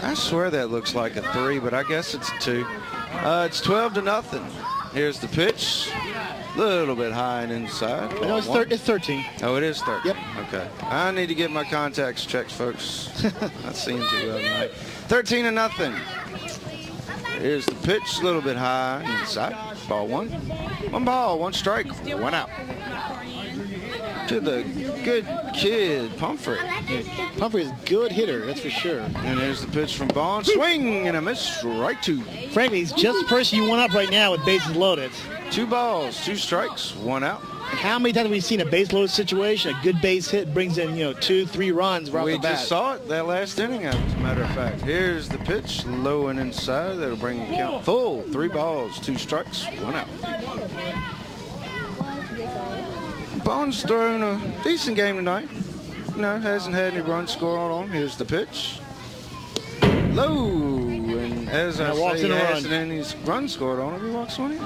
I swear that looks like a 3, but I guess it's a 2. It's 12-0. Here's the pitch. Little bit high and inside. No, it's 13. Oh, it is 13. Yep. Okay. I need to get my contacts checked, folks. That seems too well tonight. 13-0. Here's the pitch. Little bit high and inside. Ball 1. 1 ball, 1 strike, 1 out. To the good kid, Pumphrey. Pumphrey is a good hitter, that's for sure. And there's the pitch from Bond. Swing and a miss. Strike 2. Frankly, he's just the person you want up right now with bases loaded. 2 balls, 2 strikes, 1 out. And how many times have we seen a base loaded situation? A good base hit brings in, 2, 3 runs right off the bat. We just saw it that last inning, as a matter of fact. Here's the pitch, low and inside. That'll bring the count full. 3 balls, 2 strikes, 1 out. Bond's thrown a decent game tonight. Hasn't had any runs scored on. Here's the pitch. Low, and as I say, he hasn't any runs scored on him. He walks on him.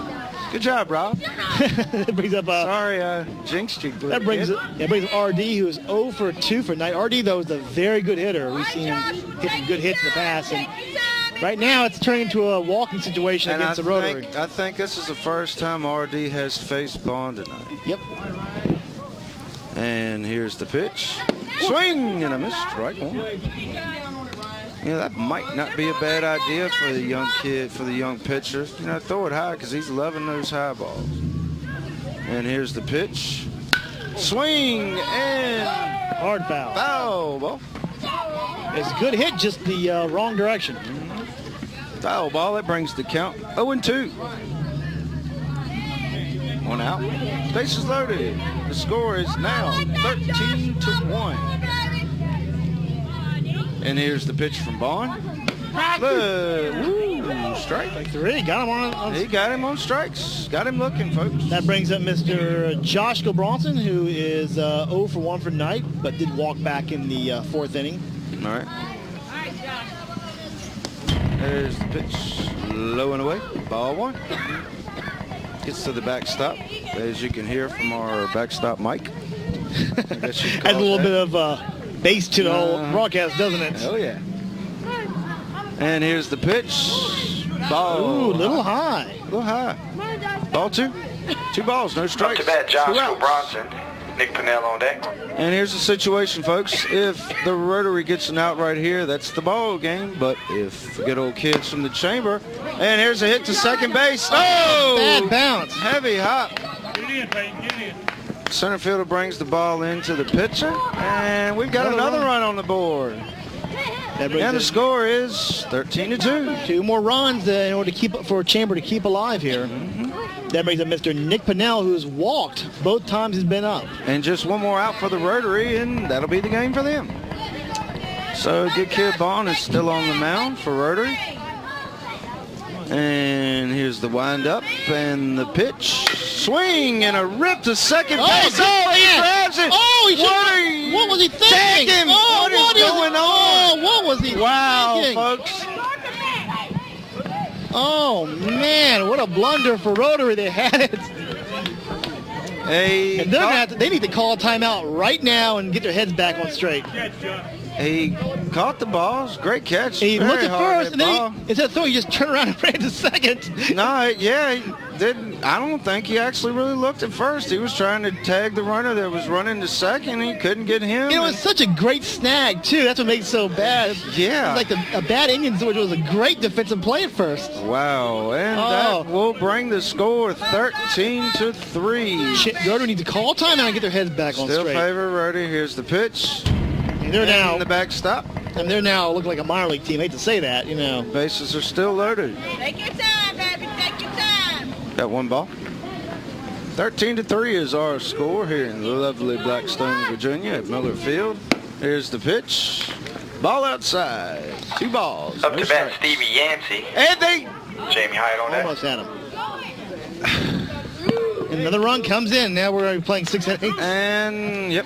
Good job, Rob. That brings up. Sorry, jinxed you. That brings up RD, who is 0 for 2 for night. RD, though, is a very good hitter. We've seen him hit some good hits in the past, and right now it's turning into a walking situation against the Rotary. I think this is the first time RD has faced Bond tonight. Yep. And here's the pitch. Swing and a miss. Strike 1. That might not be a bad idea for the young kid, for the young pitcher. Throw it high because he's loving those high balls. And here's the pitch. Swing and hard foul. Foul ball. It's a good hit, just the wrong direction. Foul ball. That brings the count 0-2. 1 out. Bases loaded. The score is now 13-1. And here's the pitch from Bond. Strike. Like 3. Got him on. He got him on strikes. Got him looking, folks. That brings up Mr. Josh Gilbronson, who is 0 for 1 for night, but did walk back in the 4th inning. All right. There's the pitch. Low and away. Ball 1. Gets to the backstop, as you can hear from our backstop mic. Adds a little bit of bass to the whole broadcast, doesn't it? Oh, yeah. And here's the pitch. Ball. Ooh, a little high. A little high. Ball 2. 2 balls, no strikes. Up to bat, Josh Bronson. Nick Pinnell on deck. And here's the situation, folks. If the Rotary gets an out right here, that's the ball game. But if the good old kids from the chamber, and here's a hit to second base. Oh! Bad bounce. Heavy hop. Get in, Peyton, get in. Center fielder brings the ball into the pitcher, and we've got another run on the board. And the score is 13-2. 2 more runs in order to keep for Chamber to keep alive here. That brings up Mr. Nick Pinnell, who's walked both times he's been up. And just one more out for the Rotary, and that'll be the game for them. So Good Kid Bond is still on the mound for Rotary. And here's the windup and the pitch. Swing and a rip to second base. Oh, he grabs it. Oh, what was he thinking? What is going on? Oh, what was he thinking? Folks. Oh, man, what a blunder for Rotary. They had it. And they need to call a timeout right now and get their heads back on straight. He caught the ball. Great catch. He Very looked at hard first, and then instead of throwing, he just turned around and ran to second. No, yeah, he didn't. I don't think he actually really looked at first. He was trying to tag the runner that was running to second. He couldn't get him. It was such a great snag, too. That's what makes it so bad. Yeah. It was like a bad Indians, which was a great defensive play at first. Wow, and that will bring the score 13-3. Rotary need to call timeout and get their heads back on straight. Still favor Rotary. Here's the pitch. They're now in the backstop. And they're now looking like a minor league team. I hate to say that, you know. Bases are still loaded. Take your time, baby. Take your time. Got one ball. 13-3 is our score here in lovely Blackstone, Virginia at Miller Field. Here's the pitch. Ball outside. 2 balls. Up to bat, Stevie Yancey. And Jamie Hyatt on almost had him. Another run comes in. Now we're going to be playing 6 innings. And, yep,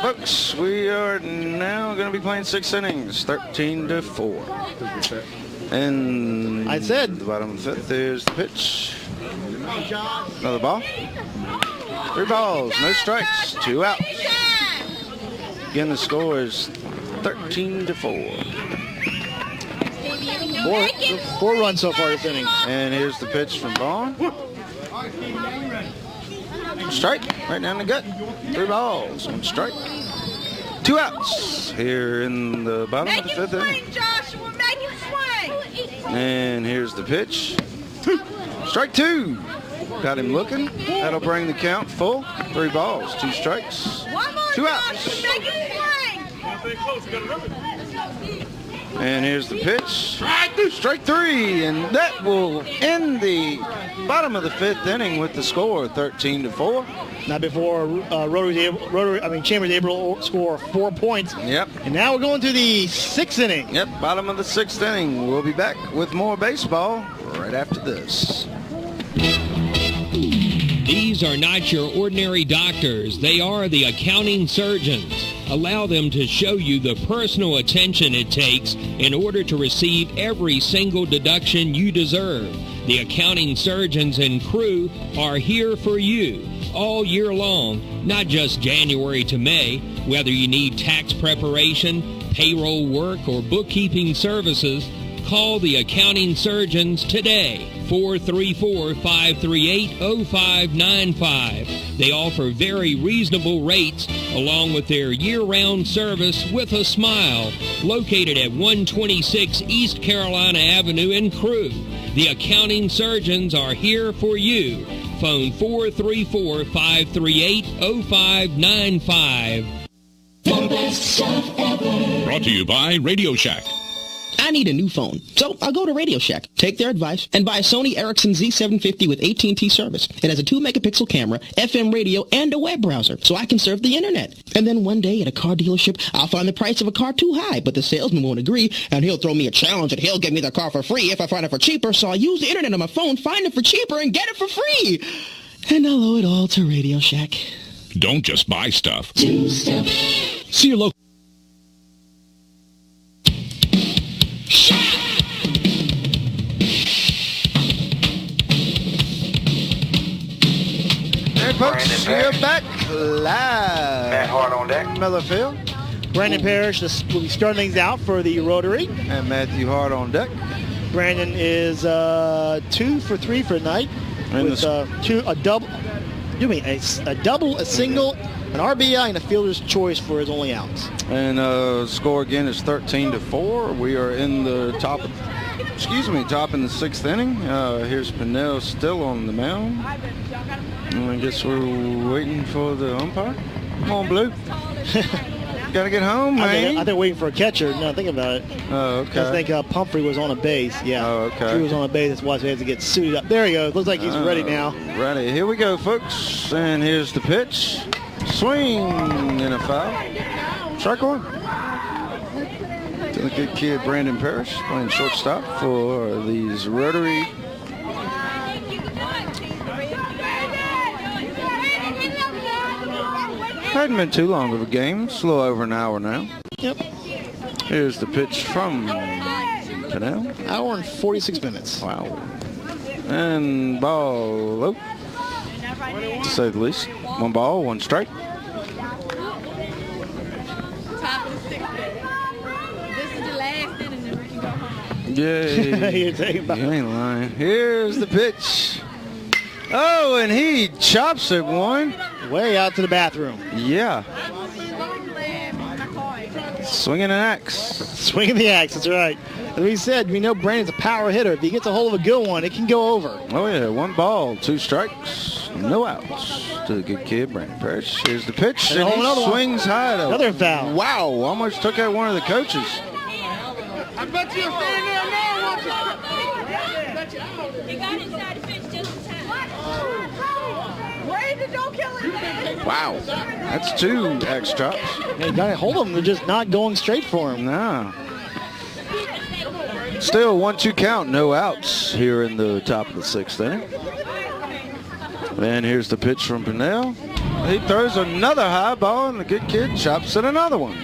folks, we are now going to be playing 6 innings, 13-4. And I said the bottom of the 5th, there's the pitch. Another ball. 3 balls, no strikes, 2 outs. Again, the score is 13-4. 4 runs so far this inning. And here's the pitch from Vaughn. Strike, right down the gut. 3 balls, 1 strike. 2 outs here in the bottom of the 5th inning. Joshua, make it swing. And here's the pitch. Strike 2. Got him looking. That'll bring the count full. 3 balls, 2 strikes. 2 outs. Make it swing. And here's the pitch. Strike 3, and that will end the bottom of the 5th inning with the score 13-4. Now before Chambers able to score 4 points. Yep. And now we're going to the 6th inning. Yep, bottom of the 6th inning. We'll be back with more baseball right after this. These are not your ordinary doctors. They are the accounting surgeons. Allow them to show you the personal attention it takes in order to receive every single deduction you deserve. The accounting surgeons and crew are here for you all year long, not just January to May. Whether you need tax preparation, payroll work, or bookkeeping services, call the accounting surgeons today. 434-538-0595. They offer very reasonable rates along with their year-round service with a smile. Located at 126 East Carolina Avenue in Crewe. The accounting surgeons are here for you. Phone 434-538-0595. The best stuff ever. Brought to you by Radio Shack. I need a new phone, so I'll go to Radio Shack, take their advice, and buy a Sony Ericsson Z750 with AT&T service. It has a 2-megapixel camera, FM radio, and a web browser, so I can surf the internet. And then one day at a car dealership, I'll find the price of a car too high, but the salesman won't agree, and he'll throw me a challenge and he'll give me the car for free if I find it for cheaper, so I'll use the internet on my phone, find it for cheaper, and get it for free. And I'll owe it all to Radio Shack. Don't just buy stuff. Do stuff. See your local. Hey folks, we are back live. Matt Hart on deck. Miller Field. Brandon Parrish will be starting things out for the Rotary. And Matthew Hart on deck. Brandon is 2 for 3 for the night. And with a double. You mean a double, a single, an RBI, and a fielder's choice for his only outs. And score again is 13-4. We are in the top in the 6th inning. Here's Pinnell still on the mound. And I guess we're waiting for the umpire. Come on, Blue. Gotta get home, man. I think they're waiting for a catcher. No, think about it. Oh, okay. I think Pumphrey was on a base. Yeah. Oh, okay. He was on a base. That's why he has to get suited up. There he goes. Looks like he's ready now. Ready. Here we go, folks. And here's the pitch. Swing and a foul. Strike one. To the good kid, Brandon Parrish, playing shortstop for these Rotary. Hadn't been too long of a game. It's a little over an hour now. Yep. Here's the pitch from Pinnell. Hour and 46 minutes. Wow. And ball low, to say the least. 1 ball, 1 strike. Top of the 6th. This is the last inning, and we can go home. Yay. You ain't lying. Here's the pitch. Oh, and he chops it one. Way out to the bathroom. Yeah. Swinging an axe. Swinging the axe, that's right. As we said, we know Brandon's a power hitter. If he gets a hold of a good one, it can go over. Oh, yeah. 1 ball, 2 strikes, no outs to the good kid, Brandon Parrish. Here's the pitch, and he swings high. Another foul. Wow, almost took out one of the coaches. I bet you're staying there now. He got inside the fence just in time. Where did the kill him? Wow. That's 2 axe chops. Yeah, you got to hold them. They're just not going straight for him. No. Still 1-2 count, no outs here in the top of the 6th inning. And here's the pitch from Pinnell. He throws another high ball, and the good kid chops at another one.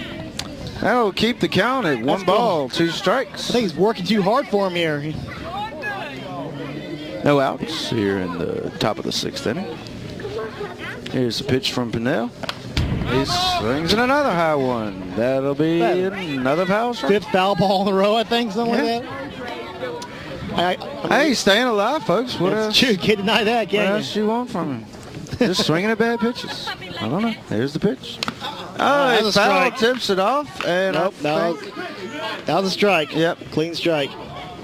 That'll keep the count at 1 ball, 2 strikes. I think he's working too hard for him here. No outs here in the top of the 6th inning. Here's the pitch from Pinnell. He swings in another high one. That'll be another foul strike. 5th foul ball in a row, I think, something like that. Hey, he's staying alive, folks. What else? True. Can't deny that, What else you want from him? Just swinging at bad pitches. I don't know. Here's the pitch. Oh, he foul tips it off. And nope, that was a strike. Yep. Clean strike.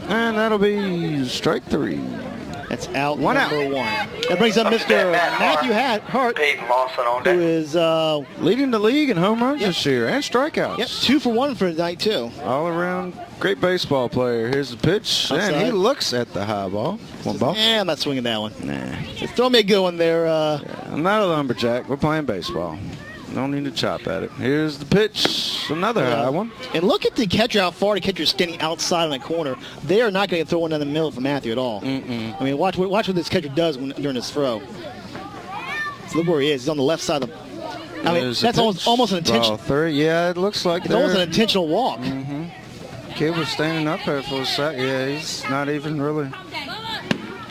And that'll be strike 3. That's out One number out. 1. That brings up Mr. Matthew Hart, who is leading the league in home runs this year and strikeouts. Yep, 2 for 1 for tonight, too. All around great baseball player. Here's the pitch, Outside. and he looks at the high ball. 1 ball. Yeah, I'm not swinging that one. Nah. Just throw me a good one there. I'm not a lumberjack. We're playing baseball. Don't need to chop at it. Here's the pitch. Another high one. And look at the catcher, how far the catcher's standing outside in the corner. They are not going to throw one down the middle for Matthew at all. I mean, watch what this catcher does during his throw. So look where he is. He's on the left side of the... I mean, that's almost an intentional... Yeah, it looks like it's almost an intentional walk. Kid was standing up there for a sec. Yeah, he's not even really...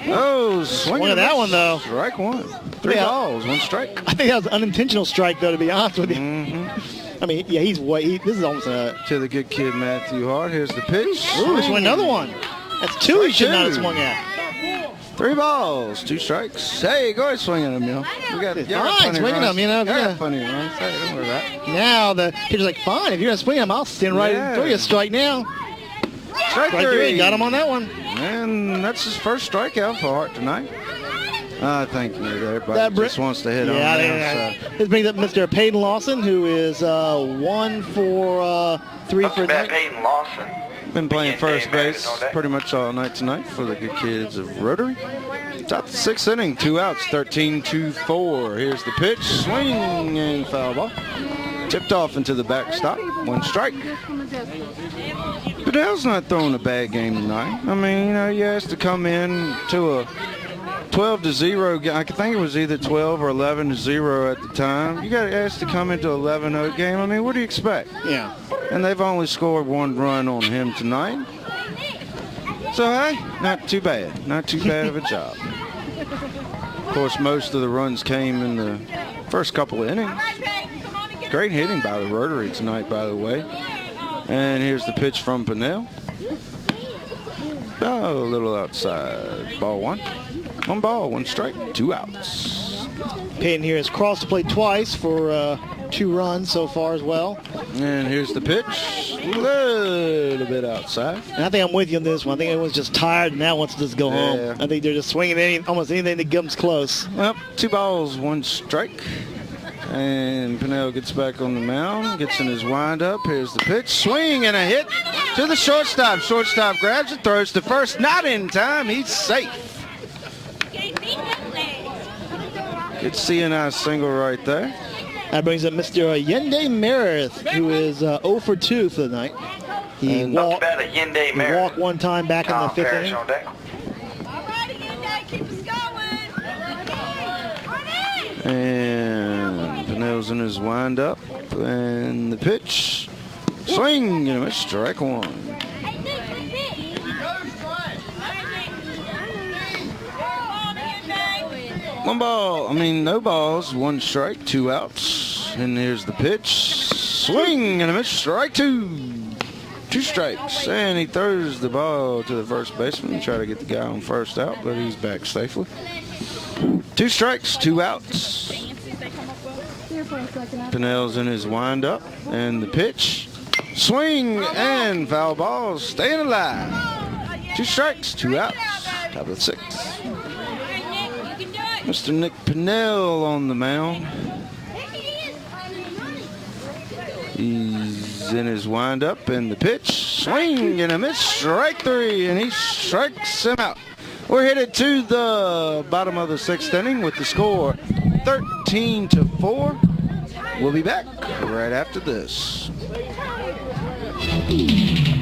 Oh, swinging at that one, though. Strike 1. 3 balls, 1 strike. I think that was an unintentional strike, though, to be honest with you. I mean, yeah, this is almost a... To the good kid, Matthew Hart. Here's the pitch. Ooh, swing another one. That's 2 he should not have swung at. 3 balls, 2 strikes. Hey, go ahead swing at him, yo. We got fine, swing at him, you know. Yeah, funny runs. Hey, don't worry about it. Now the pitcher's like, fine, if you're going to swing him, I'll stand right and throw you a strike now. Strike 3. Got him on that one. And that's his first strikeout for Hart tonight. I think everybody just wants to hit on him. This brings up Mr. Peyton Lawson, who is 1 for 3 for tonight. Peyton Lawson. Been playing first base pretty much all night tonight for the good kids of Rotary. Top of the 6th inning, 2 outs, 13-4. Here's the pitch, swing and foul ball. Tipped off into the backstop, 1 strike. Goodell's not throwing a bad game tonight. I mean, you know, he has to come in to a 12-0 game. I think it was either 12 or 11-0 at the time. You got to ask to come into 11-0 game. I mean, what do you expect? Yeah. And they've only scored 1 run on him tonight. So, hey, not too bad. Not too bad of a job. Of course, most of the runs came in the first couple of innings. Great hitting by the Rotary tonight, by the way. And here's the pitch from Pinnell. Oh, a little outside. Ball 1. 1 ball, 1 strike, 2 outs. Payton here has crossed the plate twice for 2 runs so far as well. And here's the pitch. A little bit outside. And I think I'm with you on this one. I think everyone's just tired and now wants to just go home. I think they're just swinging almost anything that comes close. Well, 2 balls, 1 strike. And Pinnell gets back on the mound, gets in his windup. Here's the pitch. Swing and a hit to the shortstop. Shortstop grabs it, throws to first. Not in time. He's safe. Good CNI single right there. That brings up Mr. Yende Meredith, who is 0 for 2 for the night. He walked 1 time back in the 5th inning. And Pinnell's in his windup. And the pitch. Swing and a miss. Strike 1. 1 ball. No balls. 1 strike. 2 outs. And here's the pitch. Swing and a miss. Strike 2. 2 strikes. And he throws the ball to the first baseman. Try to get the guy on first out, but he's back safely. 2 strikes. 2 outs. Pinnell's in his windup. And the pitch. Swing and foul ball. Staying alive. 2 strikes. 2 outs. Top of the 6th. Mr. Nick Pinnell on the mound. He's in his windup, and the pitch, swing and a miss, strike 3, and he strikes him out. We're headed to the bottom of the 6th inning with the score 13-4. We'll be back right after this.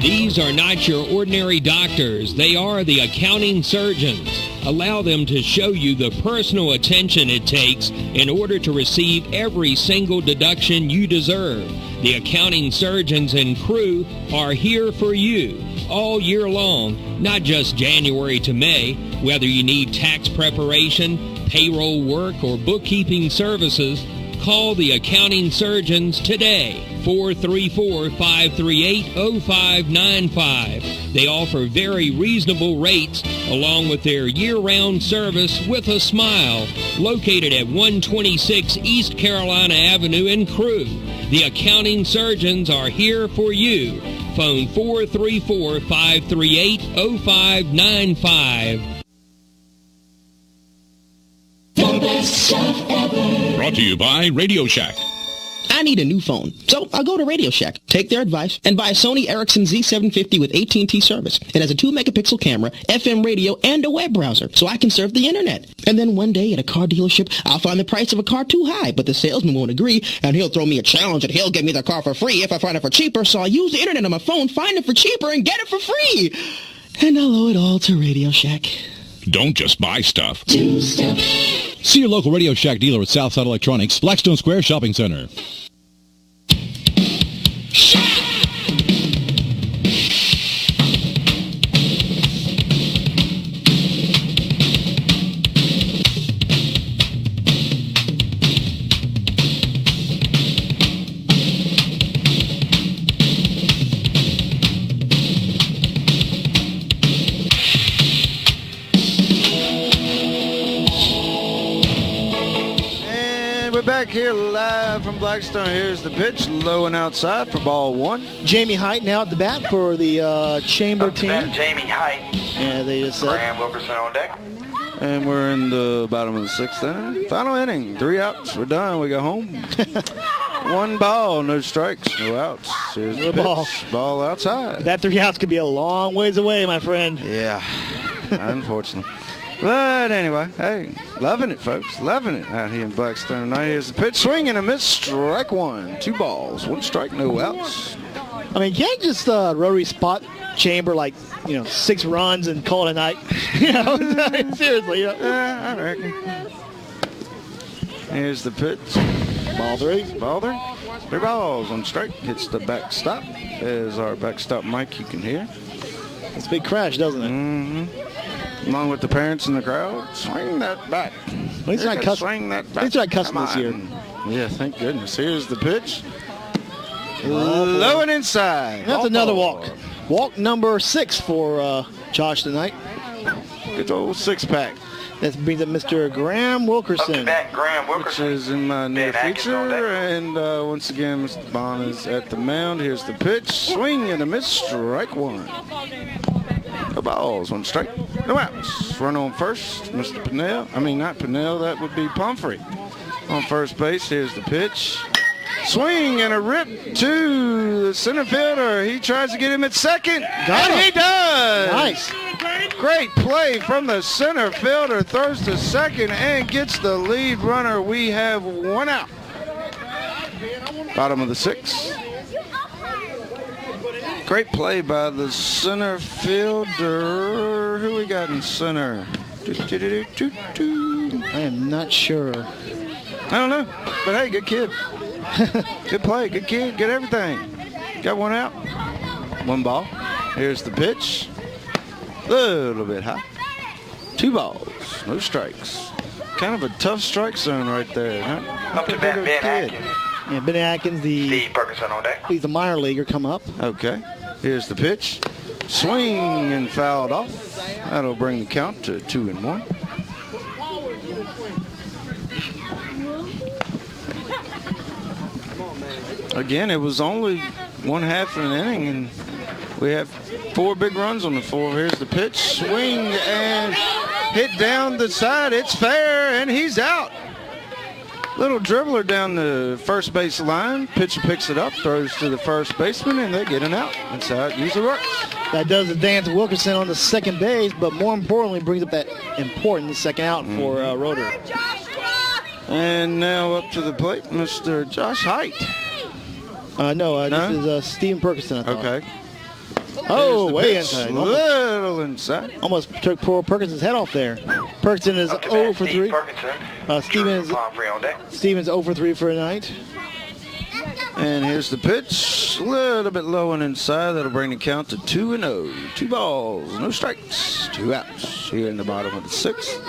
These are not your ordinary doctors. They are the accounting surgeons. Allow them to show you the personal attention it takes in order to receive every single deduction you deserve. The accounting surgeons and crew are here for you all year long, not just January to May. Whether you need tax preparation, payroll work, or bookkeeping services, call the accounting surgeons today. 434-538-0595. They offer very reasonable rates along with their year-round service with a smile. Located at 126 East Carolina Avenue in Crewe. The accounting surgeons are here for you. Phone 434-538-0595. The best stuff ever. Brought to you by Radio Shack. I need a new phone, so I'll go to Radio Shack, take their advice, and buy a Sony Ericsson Z750 with AT&T service. It has a 2-megapixel camera, FM radio, and a web browser, so I can surf the internet. And then one day at a car dealership, I'll find the price of a car too high, but the salesman won't agree, and he'll throw me a challenge and he'll give me the car for free if I find it for cheaper, so I'll use the internet on my phone, find it for cheaper, and get it for free. And I'll owe it all to Radio Shack. Don't just buy stuff. Do stuff. See your local Radio Shack dealer at Southside Electronics, Blackstone Square Shopping Center. Back here live from Blackstone. Here's the pitch, low and outside for ball 1. Jamie Height now at the bat for the Chamber team. Jamie Height. Yeah, they just said. Graham Wilkerson on deck. And we're in the bottom of the 6th inning. Final inning, 3 outs. We're done. We go home. 1 ball, no strikes, no outs. Here's the pitch. Ball outside. That 3 outs could be a long ways away, my friend. Yeah, unfortunately. But anyway, hey, loving it, folks. Loving it out here in Blackstone tonight. Here's the pitch, swing and a miss, strike 1. 2 balls, 1 strike, no outs. I mean, can't just Rotary spot Chamber 6 runs and call it a night. Seriously. I reckon. Here's the pitch. Ball 3. Ball 3. 3 balls, 1 strike. Hits the backstop. There's our backstop mic you can hear. It's a big crash, doesn't it? Mm-hmm. Along with the parents in the crowd, swing that bat. At least not cussing this year. Yeah, thank goodness. Here's the pitch. Low and inside. That's another walk. Walk number 6 for Josh tonight. Good old 6-pack. That brings up Mr. Graham Wilkerson. Up to bat, Graham which Wilkerson. is in my near Ben Atkins on future. deck. And once again, Mr. Bond is at the mound. Here's the pitch. Swing and a miss. Strike one. No balls, one strike. No outs. Run on first, Mr. Pinnell. I mean, not Pinnell. That would be Pumphrey. On first base, here's the pitch. Swing and a rip to the center fielder. He tries to get him at second. Got him. He does. Nice. Great play from the center fielder. Throws to second and gets the lead runner. We have one out. Bottom of the sixth. Great play by the center fielder. Who we got in center? I am not sure. I don't know. But hey, good kid. Good play. Good kid. Good everything. Got one out. One ball. Here's the pitch. A little bit high. 2 balls. No strikes. Kind of a tough strike zone right there. Huh? Up to bat, Ben Atkins. Yeah, Ben Atkins, Steve Ferguson on deck. he's a minor leaguer, come up. Okay. Here's the pitch. Swing and fouled off. That'll bring the count to 2-1. Again, it was only 1/2 an inning, and we have 4 big runs on the floor. Here's the pitch. Swing and hit down the side. It's fair, and he's out. Little dribbler down the first base line. Pitcher picks it up, throws to the first baseman, and they get an out. That's how it usually works. That does advance Wilkerson on the second base, but more importantly brings up that important second out for Rotary. And now up to the plate, Mr. Josh Height. No, this is Stephen Perkison, I thought. Okay. Oh, Here's the way pitch. inside. Little inside. Almost took poor Perkinson's head off there. Perkison is Up to 0 bat, for 3. Steve Ferguson. Stevens on deck. 0 for 3 for a night. And here's the pitch. A little bit low and inside. That'll bring the count to 2-0. 2 balls, no strikes, 2 outs here in the bottom of the sixth.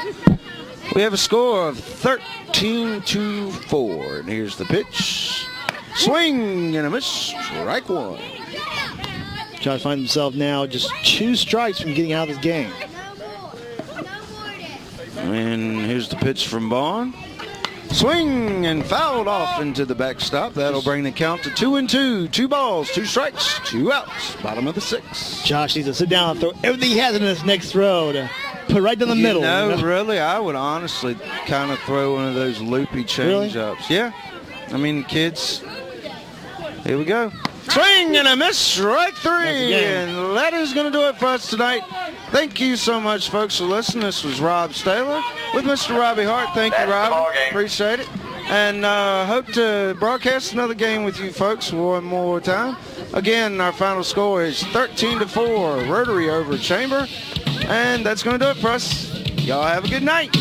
We have a score of 13-4. And here's the pitch. Swing and a miss. Strike one. Josh finds himself now just 2 strikes from getting out of this game. And here's the pitch from Bond. Swing and fouled off into the backstop. That'll bring the count to 2-2. 2 balls, 2 strikes, 2 outs. Bottom of the sixth. Josh needs to sit down and throw everything he has in this next throw to put right down the middle. No, you know? really, I would honestly kind of throw one of those loopy change-ups. Yeah. I mean, kids, here we go. Swing and a miss, strike 3. And that is going to do it for us tonight. Thank you so much, folks, for listening. This was Rob Staler with Mr. Robbie Hart. Thank you, Rob. Appreciate it. And hope to broadcast another game with you folks one more time. Again, our final score is 13-4, Rotary over Chamber. And that's going to do it for us. Y'all have a good night.